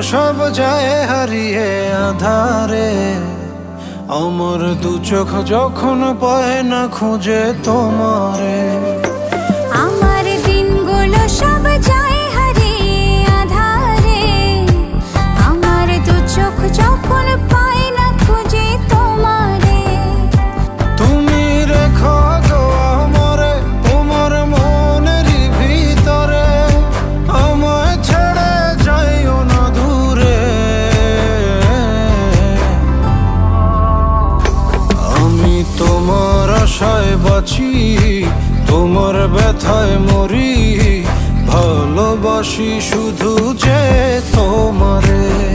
সব যায় হারিয়ে আধারে। আমার দু চোখ যখন পায় না খুঁজে তোমারে। আমার দিনগুলো সব যায় হারিয়ে আধারে। আমার দু চোখ যখন পায় না খুঁজে তোমারে। তুমি রেখো গো আমারে তোমার মনেরই ভিতরে, আমায় ছেড়ে যাইও না দূরে। আমি তোমার আশায় বাঁচি, তোমার ব্যথায় মরি, ভালোবাসি শুধু যে তোমারে।